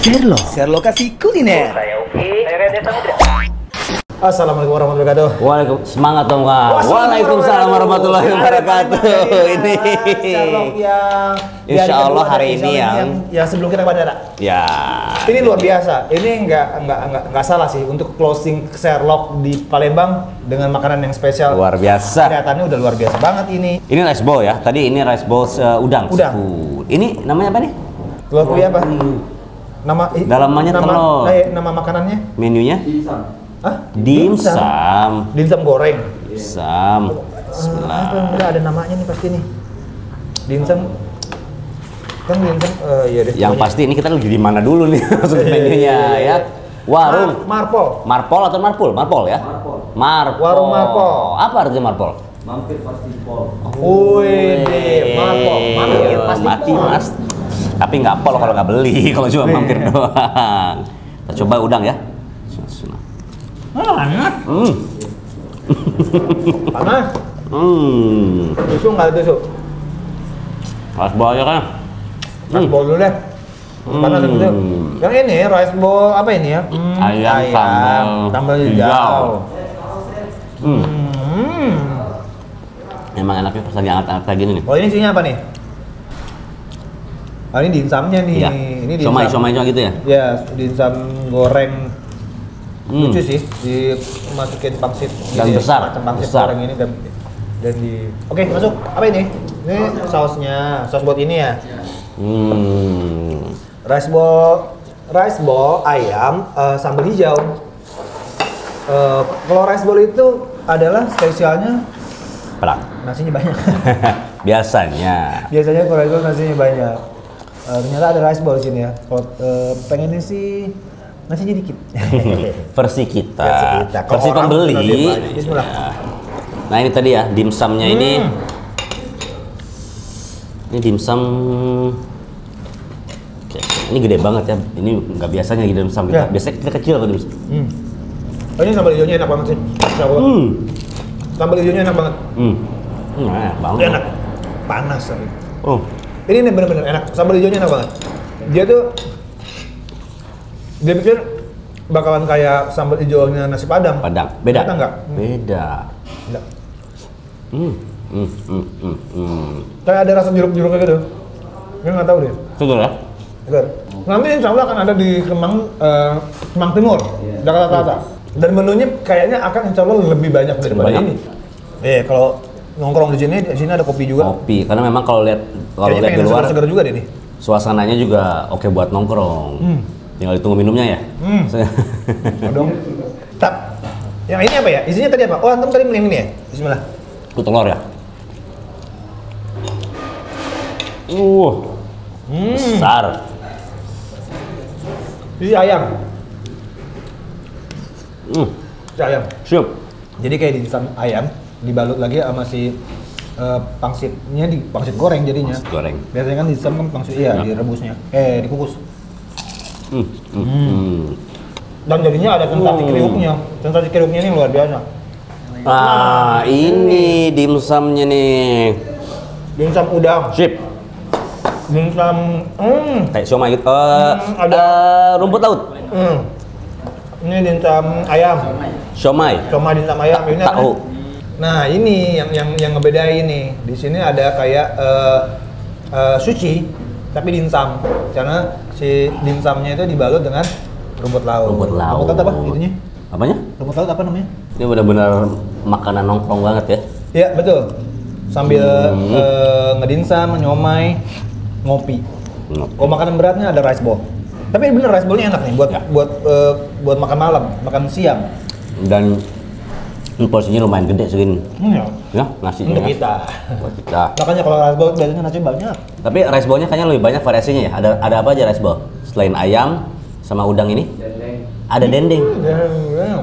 Sherlock kasih kuliner. Saya oke. Saya Reda Samudra. Assalamualaikum warahmatullahi wabarakatuh. Waalaikumsalam, semangat dong Kak. Waalaikumsalam warahmatullahi wabarakatuh. Ini Sherlock yang Insya Allah hari ini yang sebelum kita ke bandara. Ya. Ini luar biasa. Ini nggak salah sih untuk closing Sherlock di Palembang dengan makanan yang spesial. Luar biasa. Kelihatannya udah luar biasa banget ini. Ini rice bowl ya. Tadi ini rice bowl udang. Udang. Ini namanya apa nih? Telur puyuh apa? Dalamnya telur. Nama makanannya? Menunya? Hah? Dimsum. Dimsum goreng. Dimsum. Bismillah. Udah ada namanya nih pasti nih. Dimsum. Kan dimsum iya deh. Yang pasti ini kita lagi di mana dulu nih maksud menunya ya. Warung Marpol. Marpol atau Marpol? Marpol ya? Marpol. Warung Marpol. Apa artinya Marpol? Mampir pasti pol. Wih, Marpol. Mampir pasti mati pol. mas. Tapi nggak pol kalau nggak beli, kalau cuma mampir doang. Kita coba udang ya. Panas. Panas. Tusuk nggak tusuk? Rice bowl aja kan? Rice bowl dulu deh. Panas itu. Yang ini rice bowl apa ini ya? Ayam sambal hijau. Emang enaknya pas lagi hangat-hangat kayak gini nih. Oh ini isinya apa nih? Oh ini dimsumnya nih. Iya. Ini dimsum. Somai gitu ya? Ya, dimsum goreng. Lucu sih, dimasukin pangsit Dan gini, besar, macam pangsit besar. goreng ini dan di. Oke, masuk. Apa ini? Ini sausnya, saus buat ini ya. Rice ball ayam sambal hijau. Kalau rice ball itu adalah spesialnya Perang. nasinya banyak. Biasanya. Biasanya kalau rice ball nasinya banyak. Ternyata ada rice ball di sini ya. Kalau pengennya sih nasinya dikit. Versi kita. Kalau Versi orang pembeli. nasi banyak. Bismillah. Ya. Nah ini tadi ya dimsumnya ini. Ini dimsum. Oke, ini gede banget ya. Ini nggak biasanya gitu dimsum kita. Ya. Biasanya kita kecil kalau dimsum. Oh, ini sambal hijaunya enak banget sih. Sambal hijaunya enak banget. Enak banget. Enak. Panas tapi. Oh. Ini nih bener-bener enak. Sambal hijaunya enak banget. Dia pikir bakalan kayak sambal hijaunya nasi Padang. Padang. Beda. Ternyata enggak. Beda. Enggak. Kayak ada rasa jeruk-jeruknya gitu. Gue nggak tahu deh. Segar ya? Segar. Nanti insya Allah akan ada di Kemang Timur, Jakarta Selatan. Dan menunya kayaknya akan insya Allah lebih banyak daripada ini. Kalau nongkrong di sini ada kopi juga. Kopi, karena memang kalau lihat di luar segar juga deh nih. suasananya juga oke buat nongkrong. Tinggal ditunggu minumnya ya. Dong. Tap. Yang ini apa ya? Isinya tadi apa? Oh, antum tadi ini ya? Bismillah. Itu telur ya. Besar. Isi ayam. Isi ayam. Siap. Jadi kayak dimsum ayam dibalut lagi sama si pangsitnya di pangsit goreng jadinya. Pangsit goreng. Biasanya kan dimsum kan pangsit direbusnya. Dikukus. Dan jadinya ada sensasi kriuknya. Sensasi kriuknya ini luar biasa. Ini dimsumnya nih. Dimsum udang. Sip. Dimsum Kayak siomay gitu. ada Rumput laut. Ini dimsum ayam. Siomay. Cuma dimsum ayam ini Tahu. Nah, ini yang ngebedain nih. Di sini ada kayak sushi tapi dimsum. Karena si dimsumnya itu dibalut dengan rumput laut. Rumput laut. Rumput laut apa itunya? Apanya? Rumput laut apa namanya? Ini benar-benar makanan nongkrong banget ya. Iya, betul. Sambil ngedinsam, nyomai, ngopi. Kalau makanan beratnya ada rice bowl. Tapi bener rice bowl-nya enak nih buat makan malam, makan siang. Dan ini porsinya lumayan gede segini. Ya, nasinya. Untuk kita. Buat kita. Makanya kalau rice bowl biasanya nasi banyak. Tapi rice bowl-nya kayaknya lebih banyak variasinya ya. Ada apa aja rice bowl? Selain ayam sama udang ini? Ada dendeng.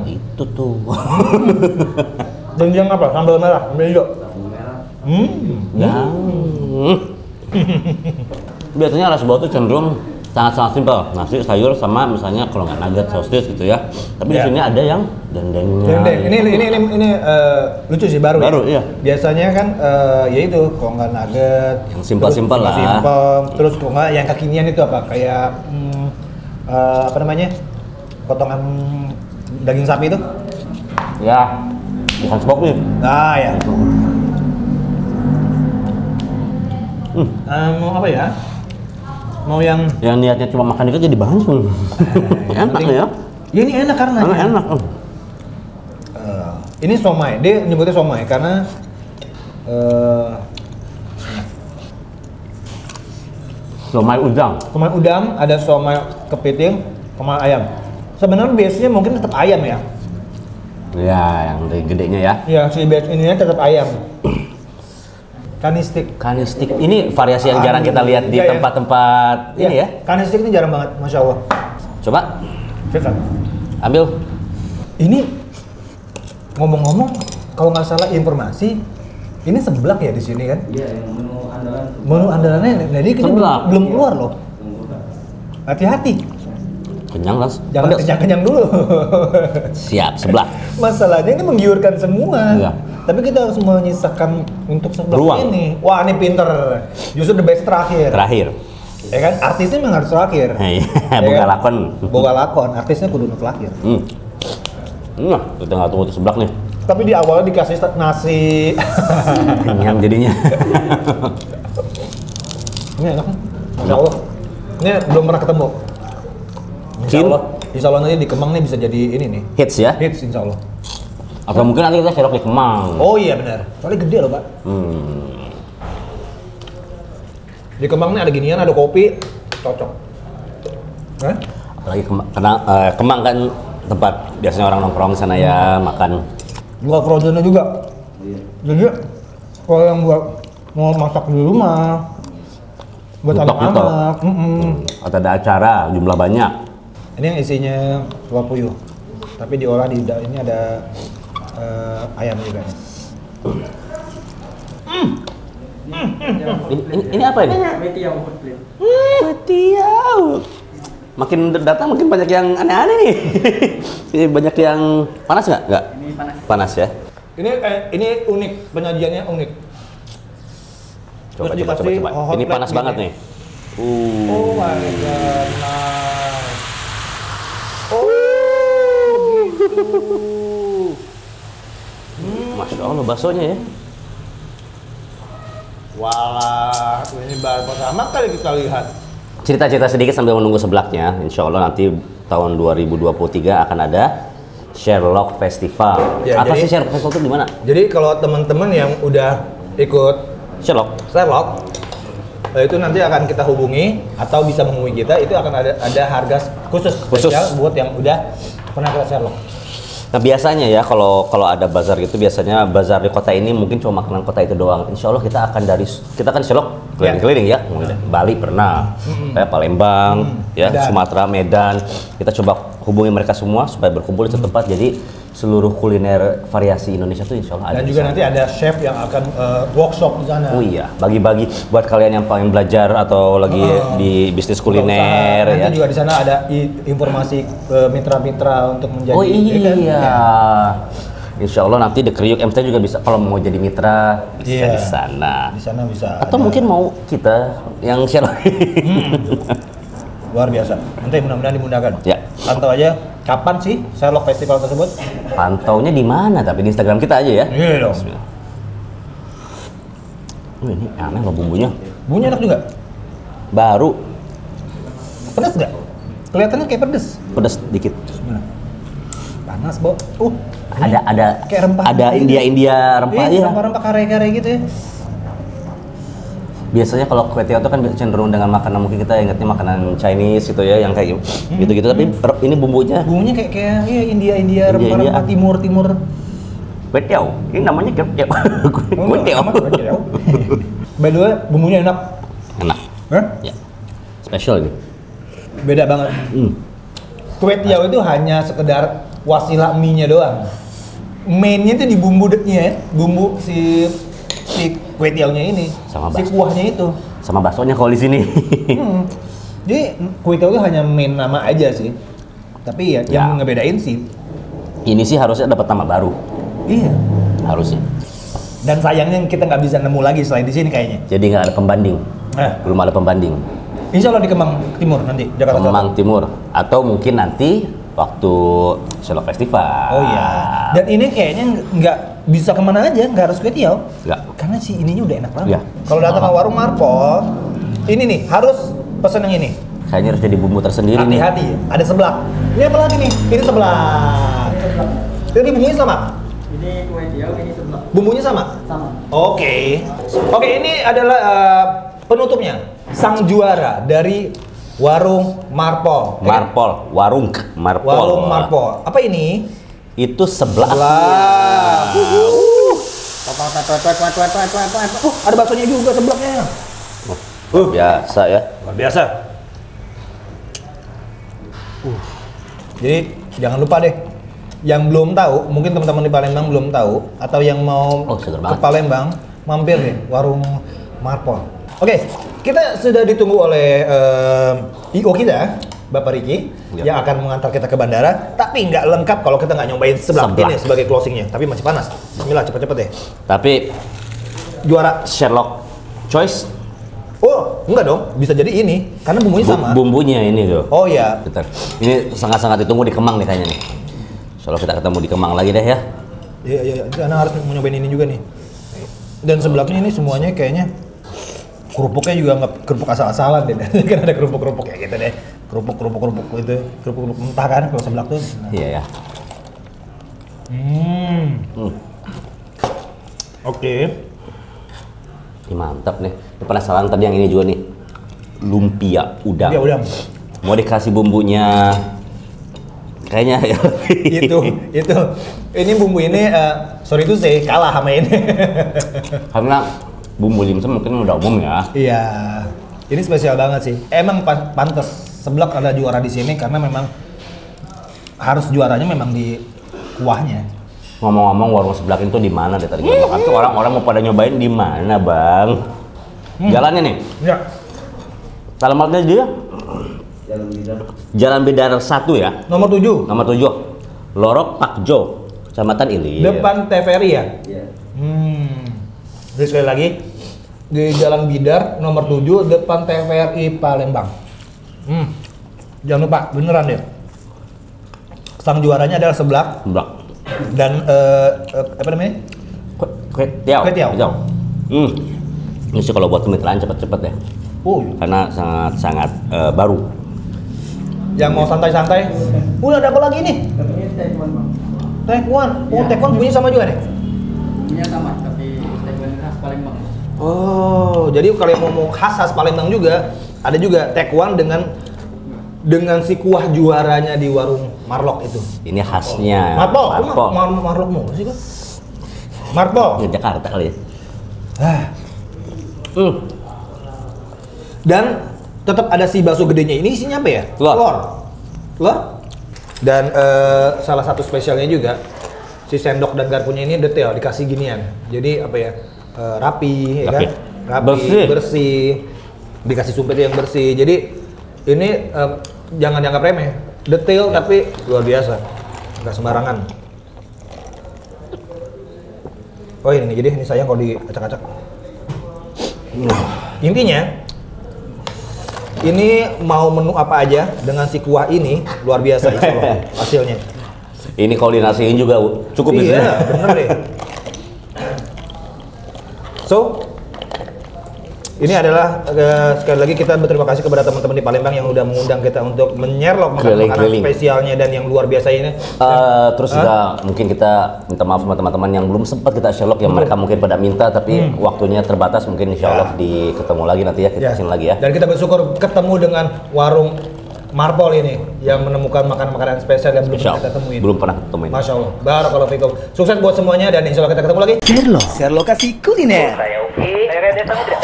Itu tuh. Dendeng apa? Sambal merah, sambal hijau. Biasanya rice bowl tuh cenderung sangat-sangat simpel, nasi, sayur, sama misalnya kalau nggak nugget, sosis gitu ya. Tapi di sini ada yang dendengnya. Dendeng. Ini lucu sih baru. Baru, ya? iya. Biasanya kan ya itu kalau nggak nugget. Yang simpel-simpel lah. Simpel. Terus kalau nggak yang kekinian itu apa? Kayak apa namanya? Potongan daging sapi itu? Ya, bukan smoke nih. Ah ya. Mau apa ya? Mau yang niatnya cuma makan dikit jadi banyak. Enak ya? Ya ini enak karena Enak. ini somai. Dia nyebutnya somai karena somai udang. somai udang, ada somai kepiting, somai ayam. Sebenarnya biasanya mungkin tetap ayam ya. Ya, yang gedenya ya. Ya, si base ininya tetap ayam. Kanistik. Kanistik ini variasi yang jarang kita lihat di Iya, ya. tempat-tempat ini ya. Kanistik ini jarang banget, masya Allah. Coba Sikat. ambil. Ini ngomong-ngomong, kalau nggak salah informasi, ini seblak ya di sini kan? Iya, yang menu andalan. Menu andalannya, jadi kita Seblak. belum keluar loh. Hati-hati, Kenyang Las. jangan Pedas. kenyang-kenyang dulu. Siap sebelah. Masalahnya ini menggiurkan semua. Iya. Tapi kita harus menyisakan untuk seblak Ruang. ini. Wah, ini pinter. Justru the best terakhir. Terakhir. Ya kan, artisnya memang harus terakhir. Iya, Ya boga kan? lakon. Boga lakon, artisnya kudu terakhir. Nah, kita nggak tunggu tuh seblak nih. Tapi di awal dikasih nasi. Kenyang jadinya. Ini enak nih. Insya Allah. Ini belum pernah ketemu. Insya Allah nanti di Kemang nih bisa jadi ini nih. Hits ya. Hits insya Allah. Atau mungkin nanti kita serok di Kemang. Oh iya benar. Soalnya gede loh Pak. Di Kemang nih ada ginian, ada kopi. Cocok. Hah? Apalagi Kemang kan tempat biasanya orang nongkrong sana ya, makan. Buka frozennya juga. Jadi kalau yang buat mau masak di rumah, buat Untuk anak-anak. Atau ada acara, jumlah banyak. Ini yang isinya telur puyuh, tapi diolah di ini ada ayam juga. Ini apa ini? Metiau hot plate. Metiau. Makin datang makin banyak yang aneh-aneh nih. Ini banyak yang panas nggak? Nggak. Ini panas. Panas ya. Ini unik, penyajiannya unik. Coba. Terus dikasih hot Ini plate panas banget gini. nih. Oh my god, nice. Oh, gitu. Masya Allah baksonya ya. Wah, ini baru pertama kali kita lihat. Cerita-cerita sedikit sambil menunggu seblaknya. Insya Allah nanti tahun 2023 akan ada Sherlock Festival. Ya, Apa jadi- sih Sherlock Festival itu di mana? Jadi kalau teman-teman yang udah ikut Sherlock. itu nanti akan kita hubungi atau bisa menghubungi kita, itu akan ada harga khusus spesial buat yang udah pernah ke Sherlock. Nah biasanya ya kalau ada bazar gitu, biasanya bazar di kota ini mungkin cuma makanan kota itu doang. Insya Allah kita kan Sherlock keliling-keliling ya. Bali pernah, kayak Palembang, ya Medan. Sumatera, Medan. Kita coba hubungi mereka semua supaya berkumpul di satu tempat. Jadi seluruh kuliner variasi Indonesia tuh Insya Allah ada. Dan di juga sana. nanti ada chef yang akan workshop di sana. Oh iya, bagi-bagi buat kalian yang pengen belajar atau lagi di bisnis kuliner Nanti ya. juga di sana ada informasi mitra-mitra untuk menjadi. Oh ya kan? iya. Ya. Insya Allah nanti The Kriuk MT juga bisa kalau mau jadi mitra bisa Iya. di sana. Di sana bisa. Atau ada. mungkin mau kita yang share. Luar biasa. Nanti mudah-mudahan dimudahkan. Ya. Pantau aja kapan sih Sherlock Festival tersebut? Pantaunya di mana? Tapi di Instagram kita aja ya. Iya dong. Ini aneh loh bumbunya. Bumbunya enak juga. Baru Pedas nggak? Kelihatannya kayak pedes. pedas dikit. Gimana? Panas, Bo. Ada kayak rempah. ada India rempah Iya, ya. rempah-rempah kare-kare gitu ya. Biasanya kalau kue tiaw itu kan cenderung dengan makanan mungkin kita ingatnya makanan Chinese gitu ya yang kayak gitu-gitu tapi ini bumbunya Bumbunya kayak iya India rempah-rempah India. timur. kue tiaw. Ini namanya kue tiaw. Kue tiaw. By the way, bumbunya enak. Enak. Hah? Ya. Spesial ini. Beda banget. Kue tiaw itu hanya sekedar wasilah mie-nya doang. Mainnya itu di bumbu-nya, bumbu si kue tiawnya ini, Sama si bakso. kuahnya itu. Sama baksonya kalau di sini. Jadi kue tiaw itu hanya main nama aja sih. Tapi ya, yang ngebedain sih. Ini sih harusnya dapat nama baru. Iya. Harusnya. Dan sayangnya kita nggak bisa nemu lagi selain di sini kayaknya. Jadi nggak ada pembanding. Nah, Belum ada pembanding. Insya Allah di Kemang Timur nanti, Jakarta Kemang Selatan. Timur. Atau mungkin nanti waktu Sherlock Festival. Oh iya. Dan ini kayaknya nggak bisa kemana aja, nggak harus ke Tiau. Nggak. Karena si ininya udah enak banget. Iya. Kalau datang ke warung Marpol, ini nih harus pesen yang ini. Kayaknya harus jadi bumbu tersendiri nih. Hati-hati, ada seblak. Ini apa lagi nih? Ini seblak. Ini bumbunya sama? Ini kue tiaw, ini sebelah. Bumbunya sama? Sama. Oke. Oke, ini adalah penutupnya. Sang juara dari warung Marpol. Warung Marpol. Warung Marpol. Apa ini? Itu sebelah. Seblak. Ada baksonya juga seblaknya. Biasa ya. Luar biasa. Jadi jangan lupa deh, yang belum tahu, mungkin teman-teman di Palembang belum tahu, atau yang mau seger ke banget. Palembang, mampir deh warung Marpol. Oke, kita sudah ditunggu oleh IO kita, Bapak Riki, Ya. yang akan mengantar kita ke bandara. Tapi nggak lengkap kalau kita nggak nyobain seblak Seblak. ini sebagai closingnya. Tapi masih panas. Bismillah, cepet-cepet deh. Tapi Juara. Sherlock Choice Oh, enggak dong. Bisa jadi ini, karena bumbunya sama. bumbunya ini tuh. Oh iya. Bentar. Ini sangat-sangat ditunggu di Kemang nih kayaknya nih. Kalau kita ketemu di Kemang lagi deh ya. Iya, iya, iya. Karena harus mau nyobain ini juga nih. Dan sebelaknya ini semuanya kayaknya kerupuknya juga nggak kerupuk asal-asalan deh. Kan ada kerupuk-kerupuk kayak gitu deh. Kerupuk itu, kerupuk mentah kan kalau seblak tuh. Iya ya. Oke. Ini mantap nih. Ini penasaran tadi yang ini juga nih. Lumpia udang. Ya udah. Mau dikasih bumbunya kayaknya ya. itu. Ini bumbu ini sorry itu saya kalah sama ini. Karena bumbu dimsum mungkin udah umum ya. Iya. Ini spesial banget sih. Emang pantas seblak ada juara di sini karena memang harus juaranya memang di kuahnya. Ngomong-ngomong warung seblak itu di mana deh tadi kita makan tuh orang-orang mau pada nyobain di mana, Bang? Jalannya nih. Ya. Alamatnya dia Jalan bidang. Jalan Bidar 1 ya. Nomor 7. Nomor 7. Lorok Pakjo, Kecamatan Ilir. Depan TVRI ya? Iya. Jadi sekali lagi di Jalan Bidar nomor 7 depan TVRI Palembang. Jangan lupa, beneran deh. Sang juaranya adalah seblak Seblak. dan apa namanya? Kue tiaw. Kue tiaw. Ini sih kalau buat kemitraan cepet-cepet ya. Oh, Karena sangat baru. yang mau santai-santai. Udah ada apa lagi nih? Ini Taekwondo, Bang. Taekwondo. Oh, Ya. Taekwondo bunyinya sama juga nih. Bumbunya sama, tapi Taekwondo khas Palembang. Oh, jadi kalau yang mau khas Palembang juga ada juga Taekwondo dengan si kuah juaranya di warung Marlok itu. Ini khasnya. Marpol, Marpol. Marlok mulu sih kok. Marpol. Di Jakarta kali ya. Dan tetap ada si bakso gedenya ini isinya apa ya? Telur. Dan salah satu spesialnya juga si sendok dan garpunya ini detail dikasih ginian. Jadi apa ya? Rapi, ya kan? Rapi, bersih. Dikasih sumpit yang bersih. Jadi ini jangan dianggap remeh. Detail tapi luar biasa. Nggak sembarangan. Oh ini jadi ini sayang kalau diacak-acak. Intinya ini mau menu apa aja dengan si kuah ini luar biasa insya Allah hasilnya. Ini koordinasiin juga cukup Iya, bisa. bener deh. So, ini adalah sekali lagi kita berterima kasih kepada teman-teman di Palembang yang udah mengundang kita untuk menyerlok makanan Keliling-keliling. spesialnya dan yang luar biasa ini. Terus juga mungkin kita minta maaf sama teman-teman yang belum sempat kita Sherlock yang mereka mungkin pada minta tapi waktunya terbatas, mungkin insya Allah ketemu lagi nanti ya, kita Ya. kesini lagi ya. Dan kita bersyukur ketemu dengan warung Marpol ini yang menemukan makanan-makanan spesial yang belum Insya pernah kita Allah. temuin. Belum pernah temuin. Masya Allah. Barakallahu fikum. Sukses buat semuanya dan insya Allah kita ketemu lagi. Sherlock. Sherlock kasih kuliner. Saya Uki. Saya Rede Samudra.